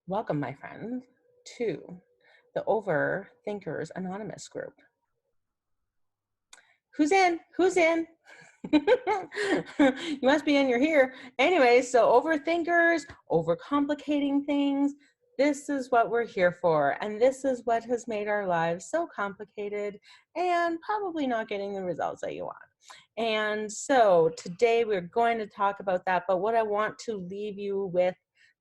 Welcome, my friend, to the Overthinkers Anonymous group. Who's in? Who's in? You must be in, you're here. Anyway, so overthinkers, overcomplicating things. This is what we're here for. And this is what has made our lives so complicated and probably not getting the results that you want. And so today we're going to talk about that. But what I want to leave you with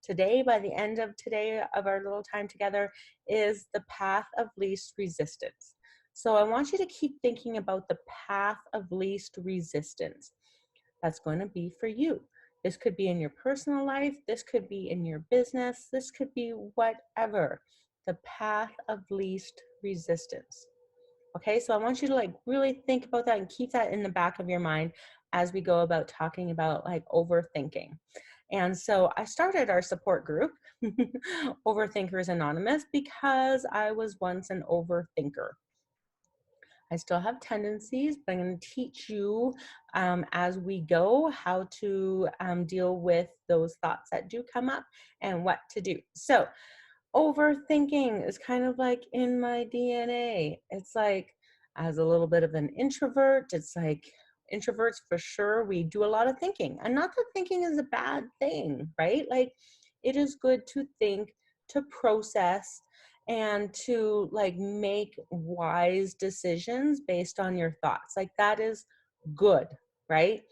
today, by the end of today of our little time together, is the path of least resistance. So I want you to keep thinking about the path of least resistance. That's going to be for you. This could be in your personal life. This could be in your business. This could be whatever. The path of least resistance. Okay, so I want you to really think about that and keep that in the back of your mind as we go about talking about overthinking. And so I started our support group, Overthinkers Anonymous, because I was once an overthinker. I still have tendencies, but I'm going to teach you as we go how to deal with those thoughts that do come up and what to do. So overthinking is kind of like in my DNA. It's like, as a little bit of an introvert, it's like introverts for sure, we do a lot of thinking. And not that thinking is a bad thing, right? Like, it is good to think, to process, and to make wise decisions based on your thoughts. Like, that is good, right?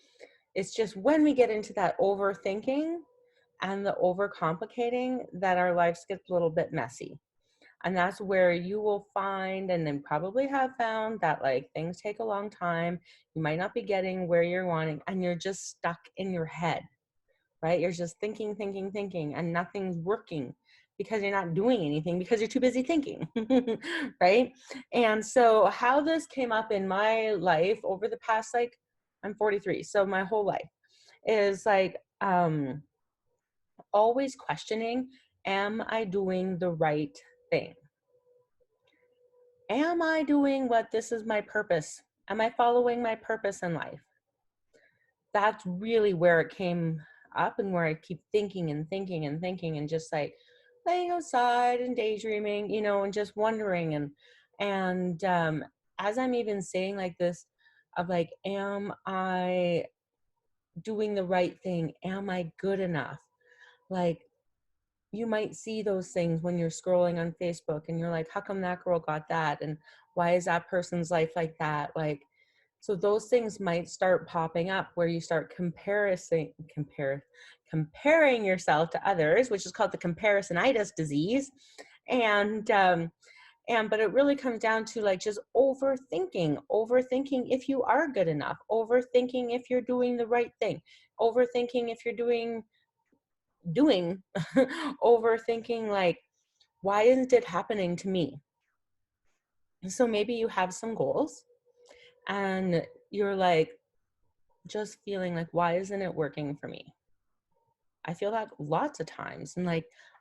It's just when we get into that overthinking and the overcomplicating that our lives get a little bit messy. And that's where you will find, and then probably have found, that things take a long time. You might not be getting where you're wanting, and you're just stuck in your head, right? You're just thinking, and nothing's working because you're not doing anything because you're too busy thinking, right? And so how this came up in my life over the past, I'm 43, so my whole life is always questioning, am I doing the right thing? Am I doing what this is my purpose? Am I following my purpose in life? That's really where it came up, and where I keep thinking and just laying outside and daydreaming, and just wondering. And as I'm even saying this of am I doing the right thing? Am I good enough? You might see those things when you're scrolling on Facebook and you're like, how come that girl got that? And why is that person's life like that? So those things might start popping up where you start comparing yourself to others, which is called the Comparisonitis Disease. But it really comes down to just overthinking if you are good enough, overthinking if you're doing the right thing, overthinking if you're doing overthinking why isn't it happening to me? So maybe you have some goals and you're just feeling why isn't it working for me? I feel that lots of times. And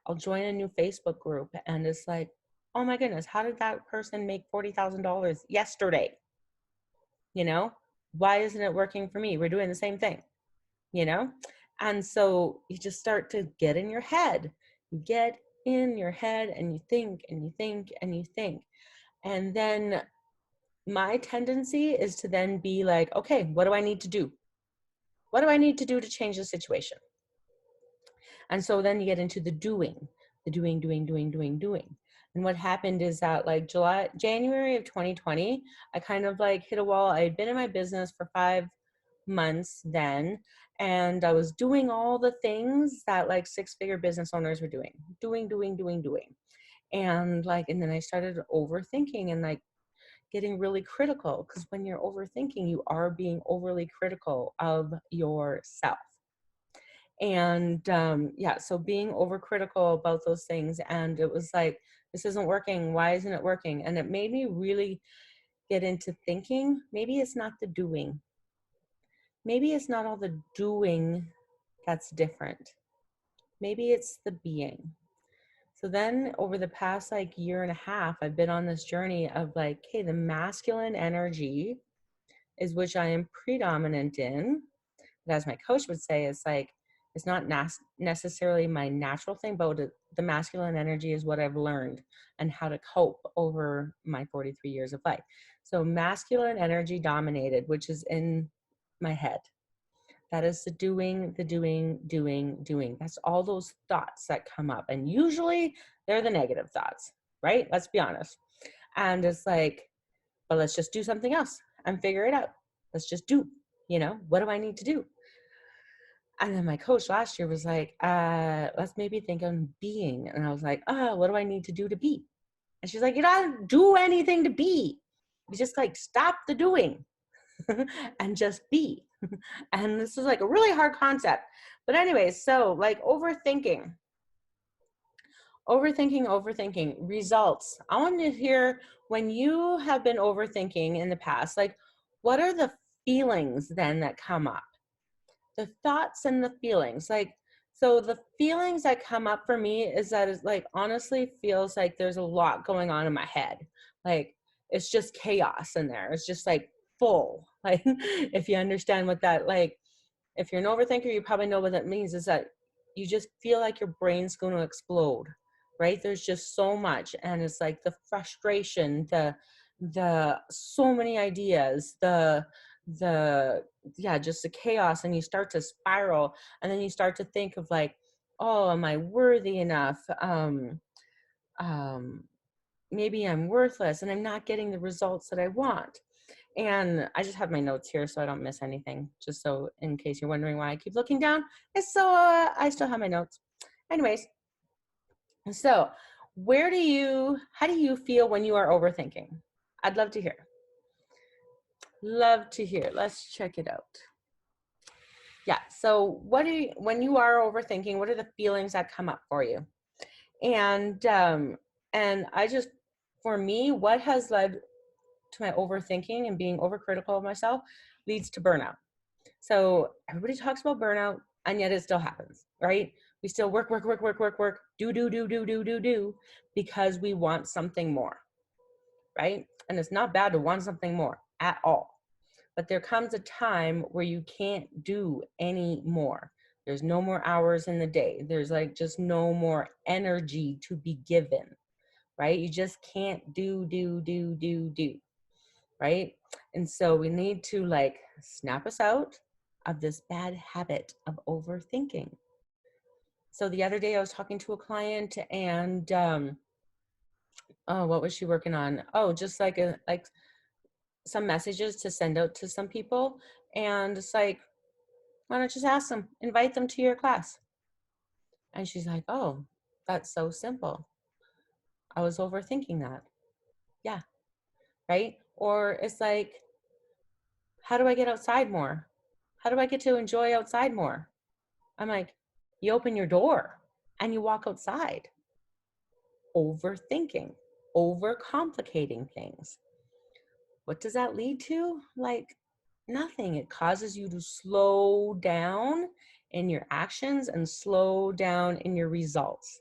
I'll join a new Facebook group and it's like, oh my goodness, how did that person make $40,000 yesterday? Why isn't it working for me? We're doing the same thing, you know? And so you just start to get in your head. You get in your head and you think and you think and you think. And then my tendency is to then be like, okay, what do I need to do? What do I need to do to change the situation? And so then you get into the doing. And what happened is that January of 2020, I kind of hit a wall. I had been in my business for 5 months then, and I was doing all the things that 6-figure business owners were doing. And then I started overthinking and getting really critical, because when you're overthinking, you are being overly critical of yourself. And so being overcritical about those things, and it was this isn't working. Why isn't it working? And it made me really get into thinking, maybe it's not the doing. Maybe it's not all the doing that's different. Maybe it's the being. So then over the past year and a half, I've been on this journey of hey, the masculine energy is which I am predominant in. But as my coach would say, it's It's not necessarily my natural thing, but the masculine energy is what I've learned and how to cope over my 43 years of life. So masculine energy dominated, which is in my head. That is the doing, doing. That's all those thoughts that come up. And usually they're the negative thoughts, right? Let's be honest. And it's like, but let's just do something else and figure it out. Let's just do, what do I need to do? And then my coach last year was like, let's maybe think on being. And I was like, what do I need to do to be? And she's like, you don't do anything to be. You just like stop the doing and just be. And this is like a really hard concept. But anyways, so like overthinking, results. I want to hear, when you have been overthinking in the past, like what are the feelings then that come up? The thoughts and the feelings, like, so the feelings that come up for me is that it's like, honestly feels like there's a lot going on in my head. Like it's just chaos in there. It's just like full. Like if you understand what that, like, if you're an overthinker, you probably know what that means, is that you just feel like your brain's going to explode, right? There's just so much. And it's like the frustration, the so many ideas, just the chaos, and you start to spiral, and then you start to think of like, oh, am I worthy enough? Maybe I'm worthless and I'm not getting the results that I want. And I just have my notes here so I don't miss anything, just so in case you're wondering why I keep looking down, it's so I still have my notes. Anyways, so how do you feel when you are overthinking? I'd love to hear. Let's check it out. Yeah, so when you are overthinking, what are the feelings that come up for you? And for me, what has led to my overthinking and being overcritical of myself leads to burnout. So everybody talks about burnout, and yet it still happens, right? We still work, do, because we want something more, right? And it's not bad to want something more at all. But there comes a time where you can't do any more. There's no more hours in the day. There's like just no more energy to be given, right? You just can't do, right? And so we need to like snap us out of this bad habit of overthinking. So the other day I was talking to a client, and what was she working on? Oh, just like some messages to send out to some people. And it's like, why don't you just ask them, invite them to your class? And she's like, oh, that's so simple. I was overthinking that. Yeah. Right. Or it's like, how do I get outside more? How do I get to enjoy outside more? I'm like, you open your door and you walk outside. Overthinking, overcomplicating things. What does that lead to? Like nothing. It causes you to slow down in your actions and slow down in your results.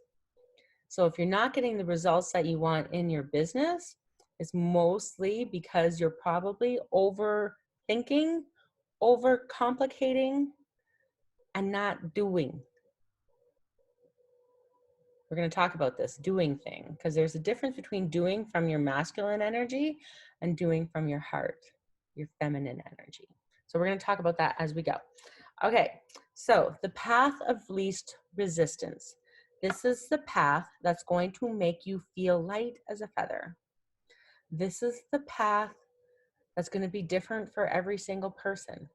So if you're not getting the results that you want in your business, it's mostly because you're probably overthinking, overcomplicating, and not doing. We're going to talk about this doing thing, because there's a difference between doing from your masculine energy and doing from your heart, your feminine energy. So we're going to talk about that as we go. Okay, so the path of least resistance. This is the path that's going to make you feel light as a feather. This is the path that's going to be different for every single person.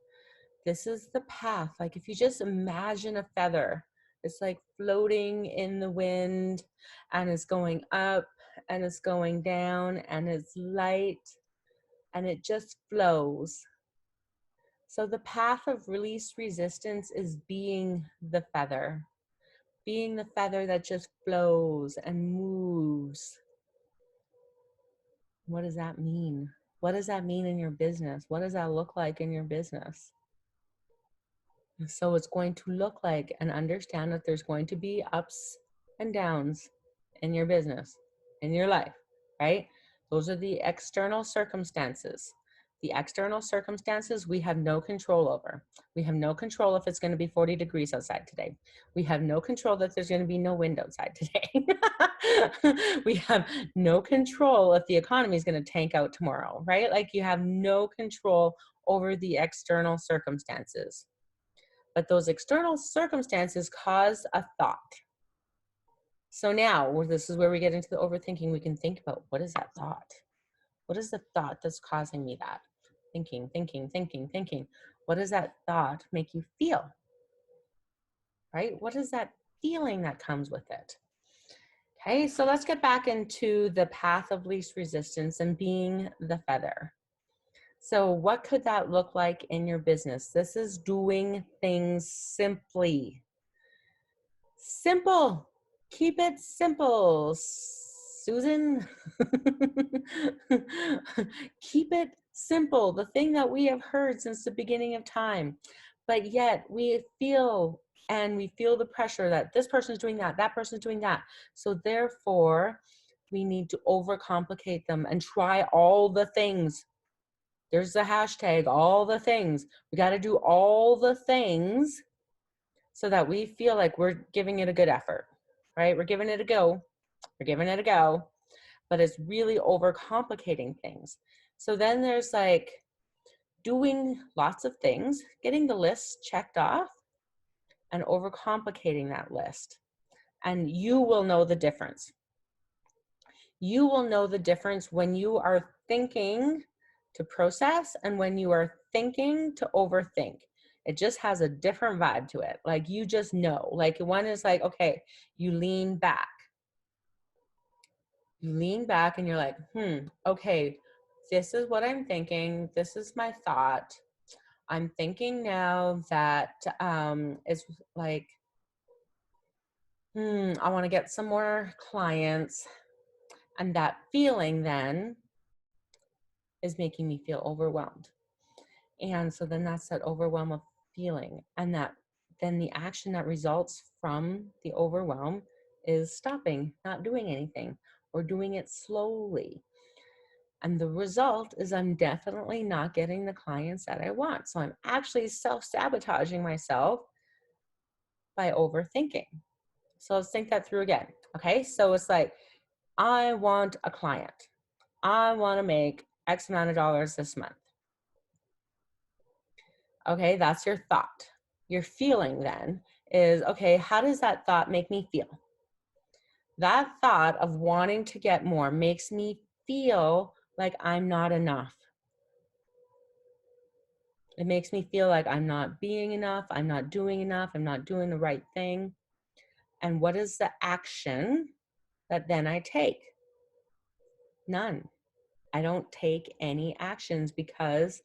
This is the path, like if you just imagine a feather, it's like floating in the wind, and it's going up and it's going down, and it's light and it just flows. So the path of least resistance is being the feather that just flows and moves. What does that mean? What does that mean in your business? What does that look like in your business? So it's going to look like, and understand that there's going to be ups and downs in your business, in your life, right? Those are the external circumstances. The external circumstances we have no control over. We have no control if it's going to be 40 degrees outside today. We have no control that there's going to be no wind outside today. We have no control if the economy is going to tank out tomorrow, right? Like you have no control over the external circumstances. But those external circumstances cause a thought. So now, this is where we get into the overthinking. We can think about, what is that thought? What is the thought that's causing me that? Thinking, thinking, thinking, thinking. What does that thought make you feel? Right? What is that feeling that comes with it? Okay, so let's get back into the path of least resistance and being the feather. So what could that look like in your business? This is doing things simply. Simple. Keep it simple, Susan. Keep it simple. The thing that we have heard since the beginning of time, but yet we feel the pressure that this person's doing that person's doing that. So therefore, we need to overcomplicate them and try all the things. There's the hashtag, all the things. We got to do all the things so that we feel like we're giving it a good effort, right? We're giving it a go. We're giving it a go, but it's really overcomplicating things. So then there's like doing lots of things, getting the list checked off, and overcomplicating that list. And you will know the difference. You will know the difference when you are thinking to process and when you are thinking to overthink. It just has a different vibe to it. Like you just know. Like one is like, okay, you lean back. You lean back and you're like, okay, this is what I'm thinking. This is my thought. I'm thinking now that it's like, I want to get some more clients. And that feeling then is making me feel overwhelmed. And so then that's that overwhelm of feeling. And that then the action that results from the overwhelm is stopping, not doing anything, or doing it slowly. And the result is I'm definitely not getting the clients that I want. So I'm actually self-sabotaging myself by overthinking. So let's think that through again. Okay, so it's like, I want a client. I want to make X amount of dollars this month. Okay, that's your thought. Your feeling then is, okay, how does that thought make me feel? That thought of wanting to get more makes me feel like I'm not enough. It makes me feel like I'm not being enough, I'm not doing enough, I'm not doing the right thing. And what is the action that then I take? None. I don't take any actions because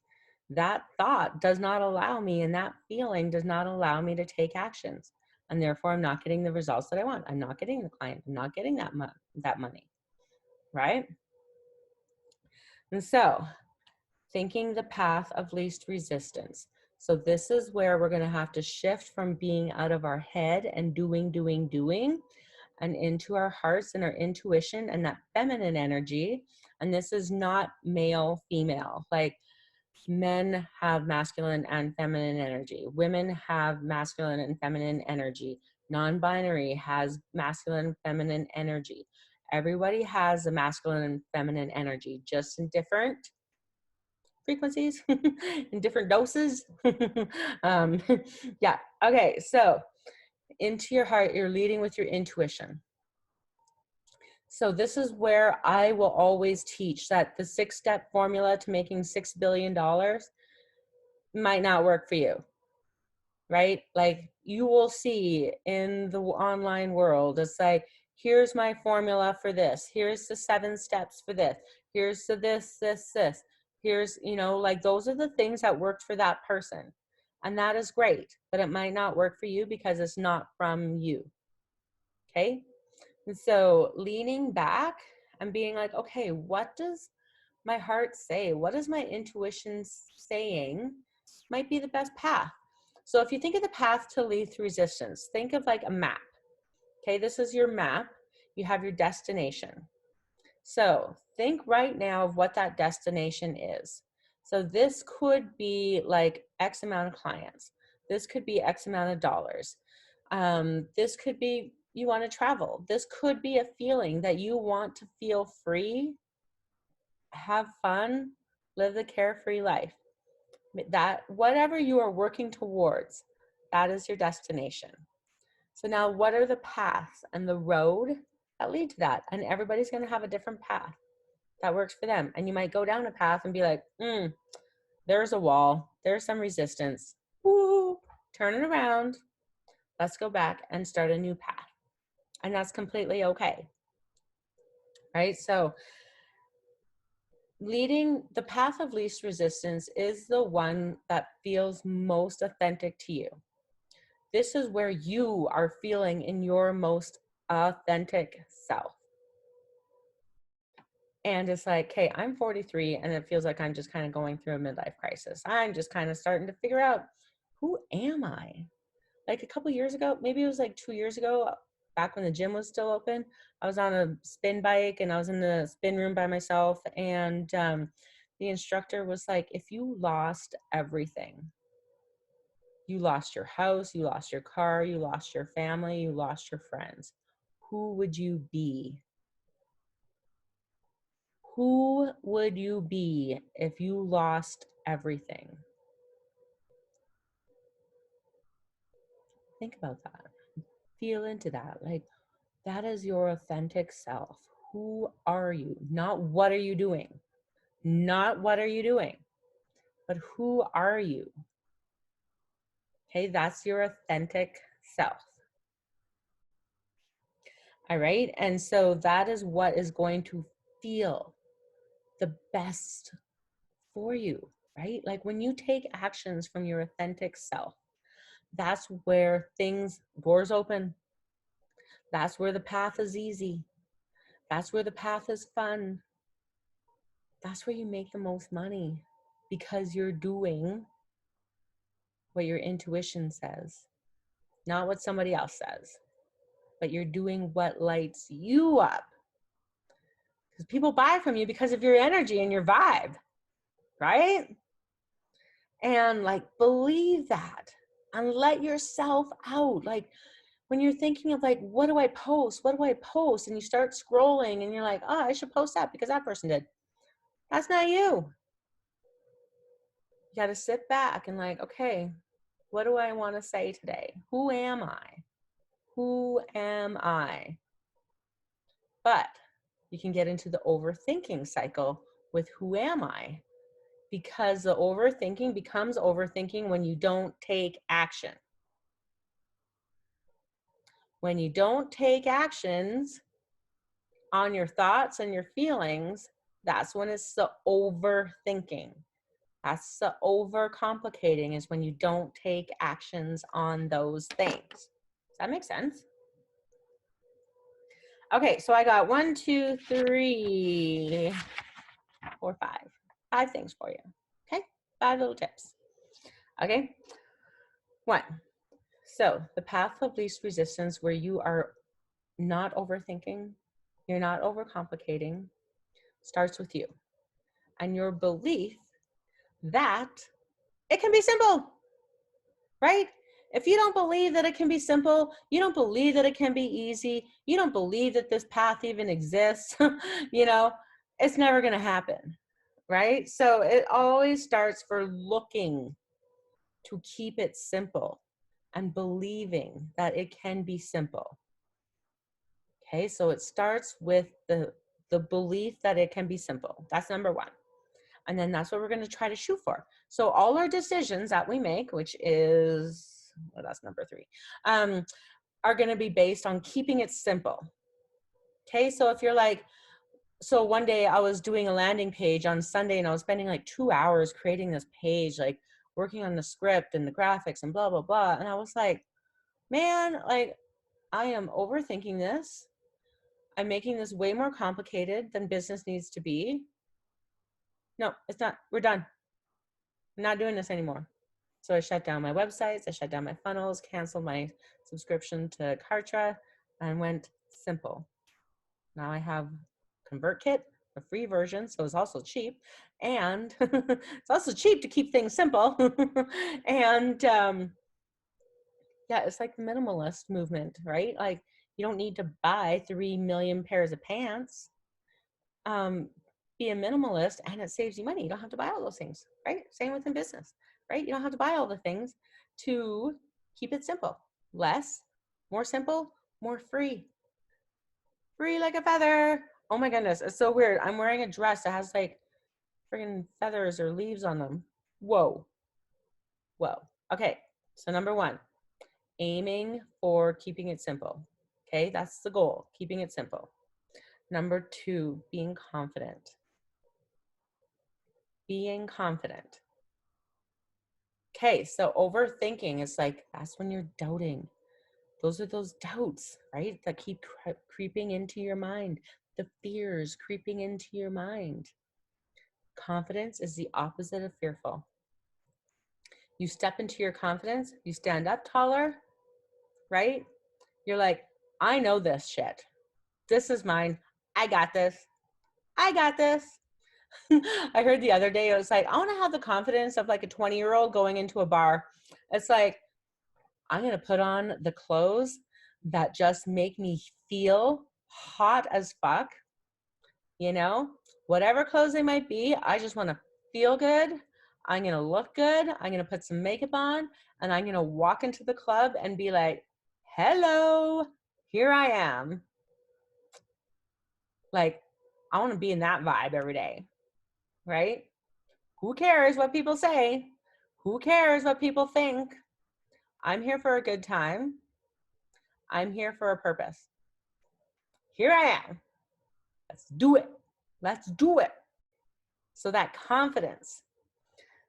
that thought does not allow me, and that feeling does not allow me to take actions. And therefore, I'm not getting the results that I want. I'm not getting the client. I'm not getting that money, right? And so, thinking the path of least resistance. So this is where we're going to have to shift from being out of our head and doing, and into our hearts and our intuition and that feminine energy. And this is not male, female. Like men have masculine and feminine energy. Women have masculine and feminine energy. Non-binary has masculine, feminine energy. Everybody has a masculine and feminine energy, just in different frequencies, in different doses. Yeah, okay, so into your heart, you're leading with your intuition. So this is where I will always teach that the 6-step formula to making $6 billion might not work for you, right? Like you will see in the online world, it's like, here's my formula for this. Here's the 7 steps for this. Here's the this. Here's, like those are the things that worked for that person. And that is great, but it might not work for you because it's not from you. Okay? And so leaning back and being like, okay, what does my heart say? What is my intuition saying might be the best path? So if you think of the path to least resistance, think of like a map. Okay, this is your map. You have your destination. So think right now of what that destination is. So this could be like X amount of clients. This could be X amount of dollars. This could be you want to travel. This could be a feeling that you want to feel free, have fun, live the carefree life. That whatever you are working towards, that is your destination. So now what are the paths and the road that lead to that? And everybody's going to have a different path that works for them. And you might go down a path and be like, there's a wall, there's some resistance. Woo, turn it around. Let's go back and start a new path. And that's completely okay. Right? So leading the path of least resistance is the one that feels most authentic to you. This is where you are feeling in your most authentic self. And it's like, hey, I'm 43 and it feels like I'm just kind of going through a midlife crisis. I'm just kind of starting to figure out, who am I? Like a couple years ago, maybe it was like 2 years ago, back when the gym was still open, I was on a spin bike and I was in the spin room by myself. And the instructor was like, if you lost everything, you lost your house, you lost your car, you lost your family, you lost your friends, who would you be? Who would you be if you lost everything? Think about that. Feel into that. Like, that is your authentic self. Who are you? Not what are you doing? Not what are you doing? But who are you? Okay, that's your authentic self. All right. And so that is what is going to feel the best for you, right? Like when you take actions from your authentic self, that's where doors open. That's where the path is easy. That's where the path is fun. That's where you make the most money because you're doing what your intuition says, not what somebody else says, but you're doing what lights you up. Because people buy from you because of your energy and your vibe, right? And like, believe that and let yourself out. Like, when you're thinking of like, what do I post? What do I post? And you start scrolling and you're like, oh, I should post that because that person did. That's not you. You got to sit back and like, okay, what do I want to say today? Who am I? Who am I? But you can get into the overthinking cycle with who am I? Because the overthinking becomes overthinking when you don't take action. When you don't take actions on your thoughts and your feelings, that's when it's the overthinking. That's the overcomplicating, is when you don't take actions on those things. Does that make sense? Okay, so I got 1, 2, 3, 4, 5. 5 things for you. Okay, 5 little tips. Okay, 1. So the path of least resistance, where you are not overthinking, you're not overcomplicating, starts with you and your belief that it can be simple, right? If you don't believe that it can be simple, you don't believe that it can be easy, you don't believe that this path even exists, it's never going to happen, right? So it always starts for looking to keep it simple and believing that it can be simple. Okay, so it starts with the belief that it can be simple. That's number 1. And then that's what we're going to try to shoot for. So all our decisions that we make, which is, well, that's number 3, are going to be based on keeping it simple. Okay, so if you're like, so one day I was doing a landing page on Sunday and I was spending like 2 hours creating this page, like working on the script and the graphics and blah, blah, blah. And I was like, man, like I am overthinking this. I'm making this way more complicated than business needs to be. No, it's not. We're done. I'm not doing this anymore. So I shut down my websites, I shut down my funnels, canceled my subscription to Kartra, and went simple. Now I have ConvertKit, a free version, so it's also cheap. And it's also cheap to keep things simple. And yeah, it's like the minimalist movement, right? Like you don't need to buy 3 million pairs of pants. Be a minimalist and it saves you money. You don't have to buy all those things, right? Same with in business, right? You don't have to buy all the things to keep it simple. Less, more simple, more free. Free like a feather. Oh my goodness, it's so weird. I'm wearing a dress that has like friggin' feathers or leaves on them. Whoa. Whoa. Okay, so number one, aiming for keeping it simple. Okay, that's the goal, keeping it simple. Number two, being confident. Being confident. Okay, so overthinking is like, that's when you're doubting. Those are those doubts, right? That keep creeping into your mind, the fears creeping into your mind. Confidence is the opposite of fearful. You step into your confidence, you stand up taller, right? You're like, I know this shit. This is mine. I got this. I got this. I heard the other day, it was like, I want to have the confidence of like a 20-year-old going into a bar. It's like, I'm going to put on the clothes that just make me feel hot as fuck. You know, whatever clothes they might be, I just want to feel good. I'm going to look good. I'm going to put some makeup on and I'm going to walk into the club and be like, hello, here I am. Like, I want to be in that vibe every day, right? Who cares what people say? Who cares what people think? I'm here for a good time. I'm here for a purpose. Here I am. Let's do it. Let's do it. So that confidence.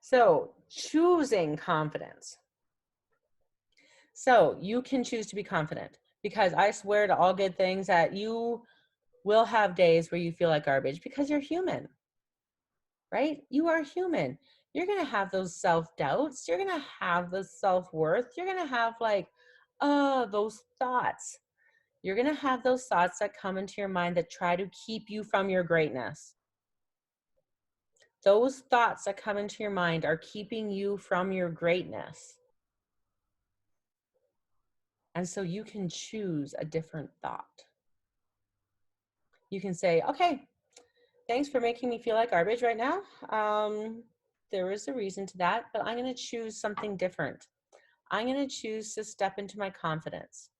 So choosing confidence. So you can choose to be confident because I swear to all good things that you will have days where you feel like garbage because you're human, right? You are human. You're going to have those self-doubts. You're going to have the self-worth. You're going to have like, those thoughts. You're going to have those thoughts that come into your mind that try to keep you from your greatness. Those thoughts that come into your mind are keeping you from your greatness. And so you can choose a different thought. You can say, okay, thanks for making me feel like garbage right now. There is a reason to that, but I'm going to choose something different. I'm going to choose to step into my confidence.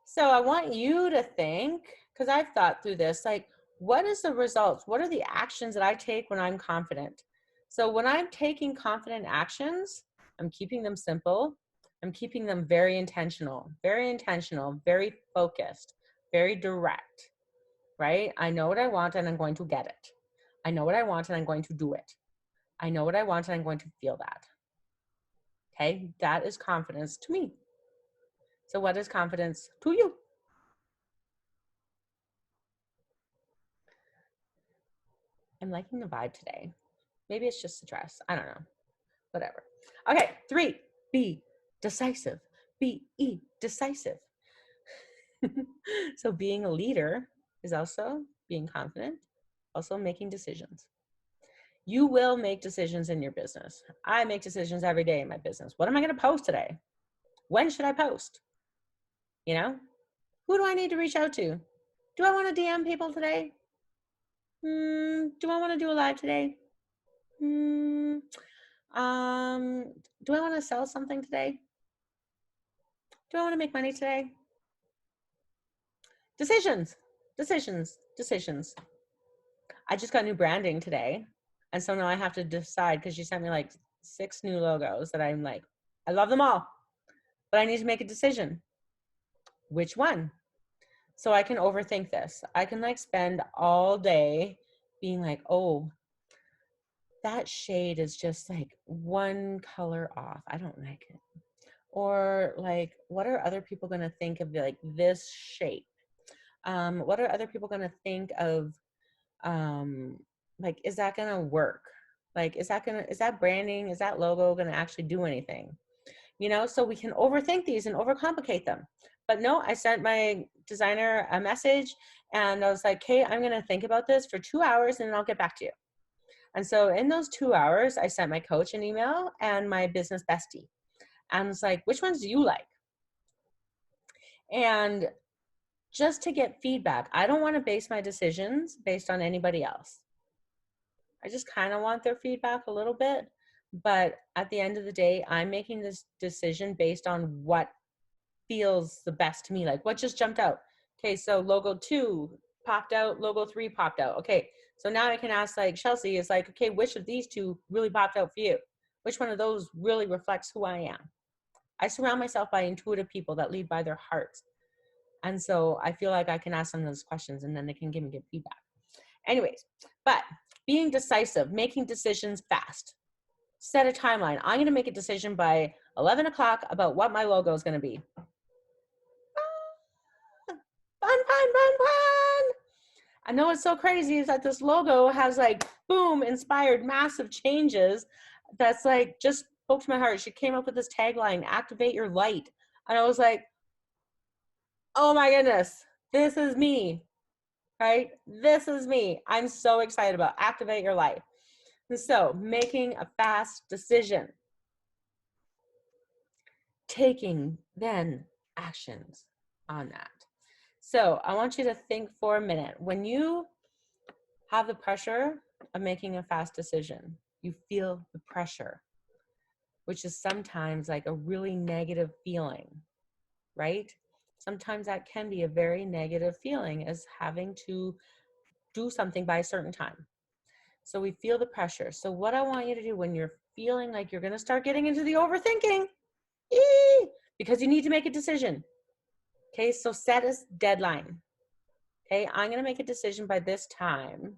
So I want you to think, because I've thought through this, like, what is the results? What are the actions that I take when I'm confident? So when I'm taking confident actions, I'm keeping them simple. I'm keeping them very intentional, very focused, very direct, right? I know what I want and I'm going to get it. I know what I want and I'm going to do it. I know what I want and I'm going to feel that. Okay, that is confidence to me. So what is confidence to you? I'm liking the vibe today. Maybe it's just the dress. I don't know. Whatever. Okay, 3, be decisive. B-E, decisive. So being a leader is also being confident, also making decisions. You will make decisions in your business. I make decisions every day in my business. What am I going to post today? When should I post? You know, who do I need to reach out to? Do I want to DM people today? Do I want to do a live today? Do I want to sell something today? Do I want to make money today? Decisions, decisions, decisions. I just got new branding today. And so now I have to decide because she sent me like 6 new logos that I'm like, I love them all, but I need to make a decision. Which one? So I can overthink this. I can like spend all day being like, oh, that shade is just like one color off. I don't like it. Or like, what are other people going to think of like this shape? What are other people going to think of? Like, is that going to work? Like, is that branding, is that logo going to actually do anything? You know, so we can overthink these and overcomplicate them. But no, I sent my designer a message and I was like, hey, I'm going to think about this for 2 hours and then I'll get back to you. And so in those 2 hours, I sent my coach an email and my business bestie. And I was like, which ones do you like? And just to get feedback, I don't want to base my decisions based on anybody else. I just kind of want their feedback a little bit. But at the end of the day, I'm making this decision based on what feels the best to me. Like what just jumped out. Okay, so logo 2 popped out, logo 3 popped out. Okay, so now I can ask like Chelsea is like, okay, which of these 2 really popped out for you? Which one of those really reflects who I am? I surround myself by intuitive people that lead by their hearts. And so I feel like I can ask them those questions and then they can give me good feedback. Anyways, but being decisive, making decisions fast. Set a timeline. I'm going to make a decision by 11 o'clock about what my logo is going to be. Fun, fun, fun, fun. I know what's so crazy is that this logo has like, boom, inspired massive changes. That's like, just spoke to my heart. She came up with this tagline, activate your light. And I was like, oh my goodness, this is me, right? This is me. I'm so excited about activate your life. And so making a fast decision, taking then actions on that. So I want you to think for a minute. When you have the pressure of making a fast decision, you feel the pressure, which is sometimes like a really negative feeling, right? Sometimes that can be a very negative feeling as having to do something by a certain time. So we feel the pressure. So what I want you to do when you're feeling like you're going to start getting into the overthinking, because you need to make a decision. Okay, so set a deadline. Okay, I'm going to make a decision by this time,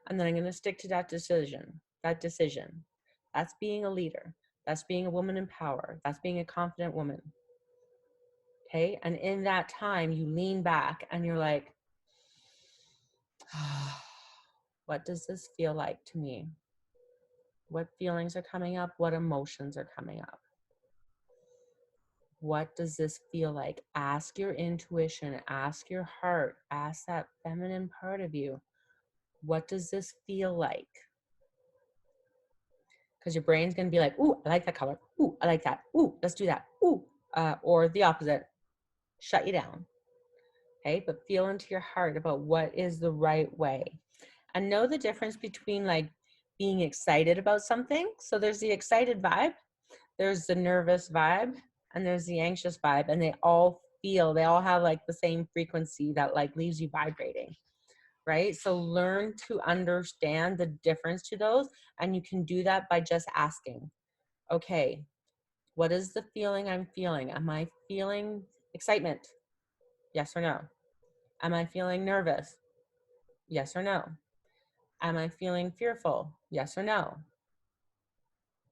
and then I'm going to stick to that decision. That's being a leader. That's being a woman in power. That's being a confident woman. Okay, and in that time, you lean back and you're like, what does this feel like to me? What feelings are coming up? What emotions are coming up? What does this feel like? Ask your intuition, ask your heart, ask that feminine part of you. What does this feel like? Because your brain's going to be like, ooh, I like that color. Ooh, I like that. Ooh, let's do that. Ooh, or the opposite, shut you down. Okay, but feel into your heart about what is the right way. And know the difference between like being excited about something. So there's the excited vibe, there's the nervous vibe, and there's the anxious vibe. And they all have like the same frequency that like leaves you vibrating. Right? So learn to understand the difference to those. And you can do that by just asking, okay, what is the feeling I'm feeling? Am I feeling excitement? Yes or no? Am I feeling nervous? Yes or no? Am I feeling fearful? Yes or no?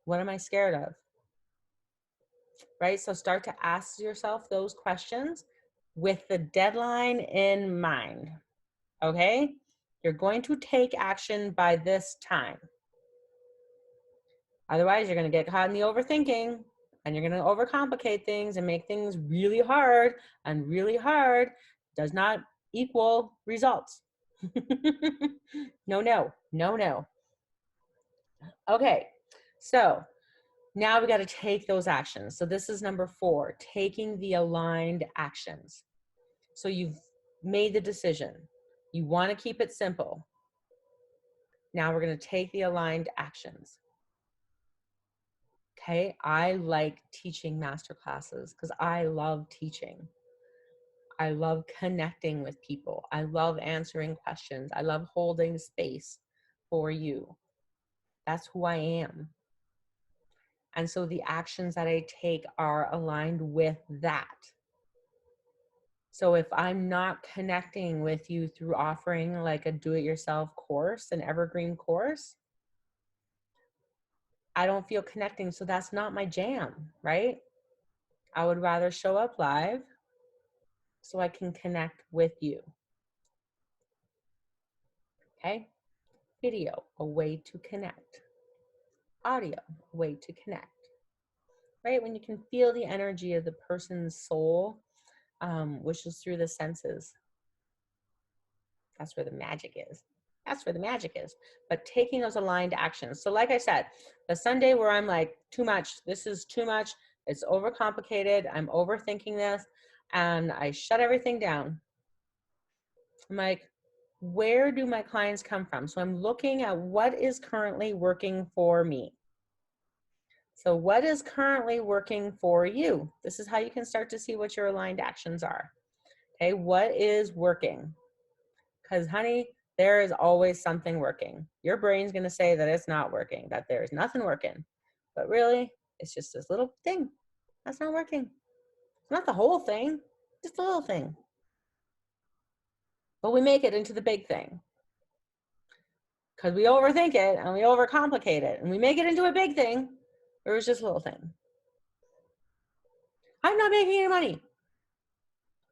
What am I scared of? Right? So start to ask yourself those questions with the deadline in mind. Okay? You're going to take action by this time. Otherwise, you're going to get caught in the overthinking and you're going to overcomplicate things and make things really hard, and really hard does not equal results. No. Okay, so now we got to take those actions. So this is number 4, taking the aligned actions. So you've made the decision. You want to keep it simple. Now we're going to take the aligned actions. Okay, I like teaching masterclasses because I love teaching. I love connecting with people. I love answering questions. I love holding space for you. That's who I am. And so the actions that I take are aligned with that. So if I'm not connecting with you through offering like a do-it-yourself course, an evergreen course, I don't feel connecting. So that's not my jam, right? I would rather show up live so I can connect with you. Okay? Video, a way to connect. Audio, a way to connect. Right? When you can feel the energy of the person's soul which is through the senses. That's where the magic is. That's where the magic is. But taking those aligned actions. So like I said, the Sunday where I'm like, too much, this is too much, it's overcomplicated, I'm overthinking this, and I shut everything down. I'm like, where do my clients come from? So I'm looking at what is currently working for me. So what is currently working for you? This is how you can start to see what your aligned actions are. Okay, what is working? Because honey, there is always something working. Your brain's going to say that it's not working, that there's nothing working. But really, it's just this little thing that's not working. It's not the whole thing, just a little thing. But we make it into the big thing. Because we overthink it and we overcomplicate it and we make it into a big thing, or it's just a little thing. I'm not making any money.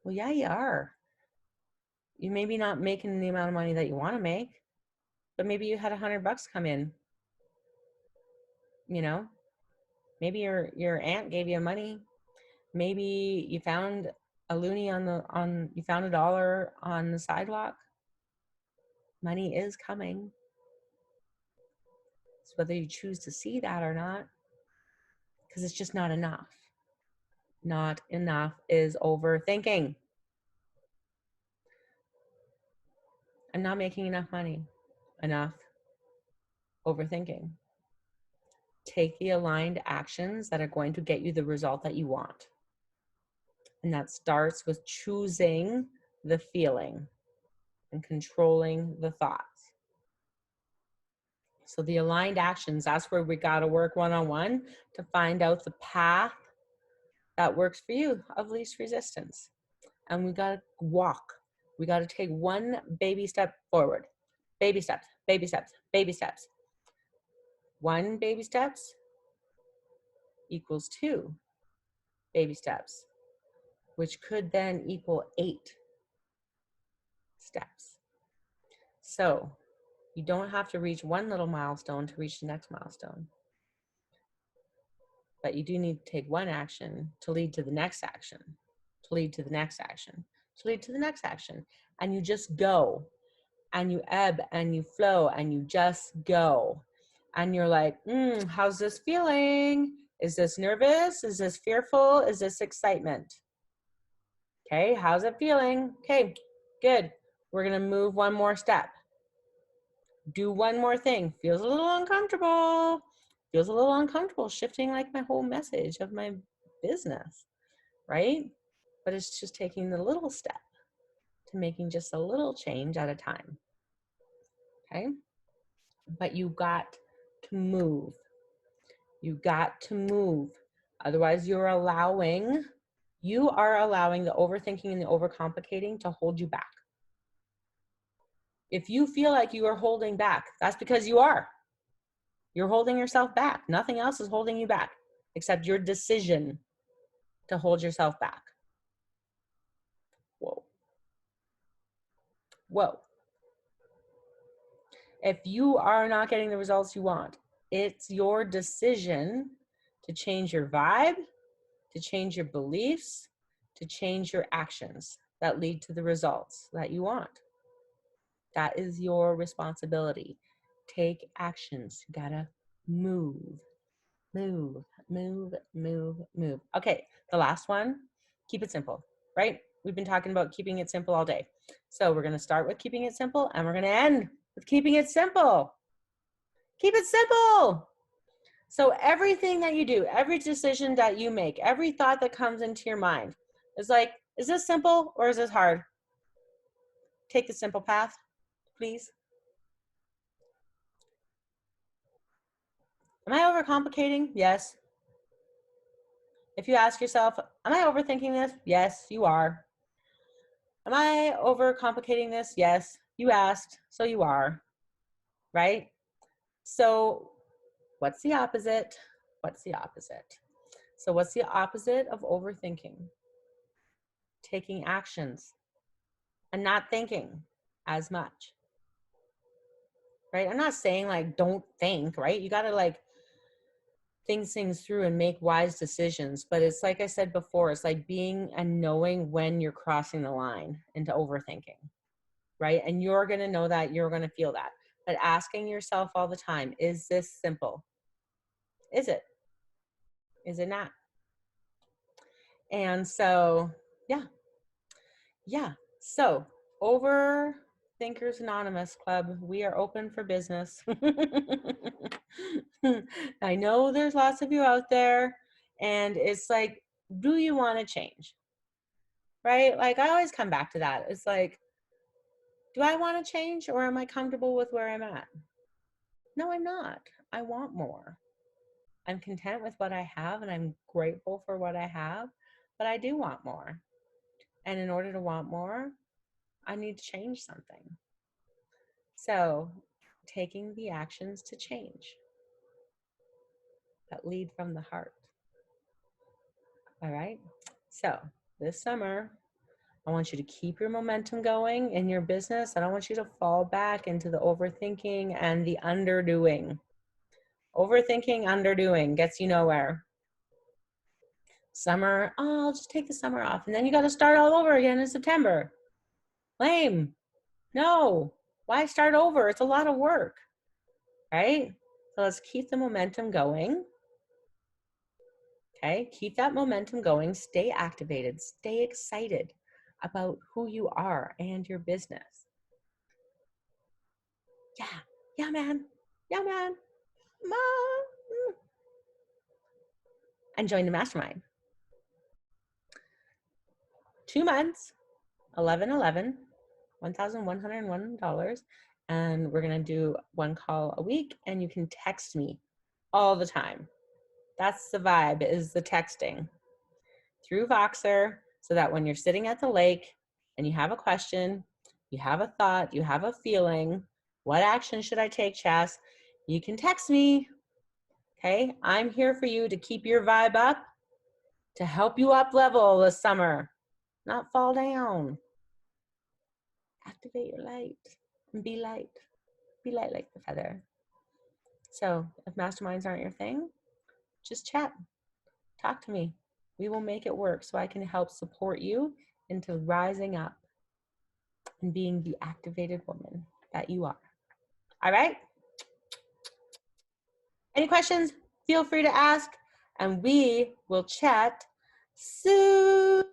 Well, yeah, you are. You maybe not making the amount of money that you want to make, but maybe you had $100 come in. You know, maybe your aunt gave you money. Maybe you found a loonie you found $1 on the sidewalk. Money is coming. It's whether you choose to see that or not, because it's just not enough. Not enough is overthinking. I'm not making enough money. Enough overthinking. Take the aligned actions that are going to get you the result that you want. And that starts with choosing the feeling and controlling the thoughts. So the aligned actions, that's where we got to work one-on-one to find out the path that works for you of least resistance. And we got to walk. We got to take one baby step forward. Baby steps, baby steps, baby steps. One baby steps equals 2 baby steps, which could then equal 8 steps. So you don't have to reach one little milestone to reach the next milestone. But you do need to take one action to lead to the next action, to lead to the next action, to lead to the next action. And you just go, and you ebb and you flow, and you just go. And you're like, how's this feeling? Is this nervous? Is this fearful? Is this excitement? Okay, how's it feeling? Okay, good. We're gonna move one more step. Do one more thing. Feels a little uncomfortable. Feels a little uncomfortable shifting like my whole message of my business, right? But it's just taking the little step to making just a little change at a time, okay? But you got to move. You got to move. Otherwise, you are allowing the overthinking and the overcomplicating to hold you back. If you feel like you are holding back, that's because you are. You're holding yourself back. Nothing else is holding you back except your decision to hold yourself back. Whoa. Whoa. If you are not getting the results you want, it's your decision to change your vibe, to change your beliefs, to change your actions that lead to the results that you want. That is your responsibility. Take actions. You gotta move, move, move, move, move. Okay, the last one, keep it simple, right? We've been talking about keeping it simple all day. So we're gonna start with keeping it simple and we're gonna end with keeping it simple. Keep it simple. So everything that you do, every decision that you make, every thought that comes into your mind is like, is this simple or is this hard? Take the simple path, please. Am I overcomplicating? Yes. If you ask yourself, am I overthinking this? Yes, you are. Am I overcomplicating this? Yes, you asked, so you are, right? So what's the opposite? What's the opposite? So what's the opposite of overthinking? Taking actions and not thinking as much, right? I'm not saying like don't think, right? You got to like think things through and make wise decisions. But it's like I said before, it's like being and knowing when you're crossing the line into overthinking, right? And you're going to know that, you're going to feel that. But asking yourself all the time, is this simple? Is it? Is it not? And so, yeah. So, Overthinkers Anonymous Club, we are open for business. I know there's lots of you out there, and it's like, do you want to change? Right? Like, I always come back to that. It's like, do I want to change, or am I comfortable with where I'm at? No, I'm not. I want more. I'm content with what I have, and I'm grateful for what I have, but I do want more. And in order to want more, I need to change something. So, taking the actions to change that lead from the heart. All right. So, this summer, I want you to keep your momentum going in your business. I don't want you to fall back into the overthinking and the underdoing. Overthinking, underdoing gets you nowhere. Summer, oh, I'll just take the summer off. And then you got to start all over again in September. Lame. No. Why start over? It's a lot of work, right? So let's keep the momentum going. Okay, keep that momentum going. Stay activated. Stay excited about who you are and your business. Yeah, man. Yeah, man. And join the mastermind. 2 months, 1111, $1,101. And we're going to do 1 call a week, and you can text me all the time. That's the vibe, is the texting through Voxer, so that when you're sitting at the lake and you have a question, you have a thought, you have a feeling, what action should I take, Chas? You can text me. Okay, I'm here for you to keep your vibe up, to help you up level this summer, not fall down. Activate your light and be light. Be light like the feather. So if masterminds aren't your thing, just chat. Talk to me. We will make it work so I can help support you into rising up and being the activated woman that you are. All right? Any questions? Feel free to ask, and we will chat soon.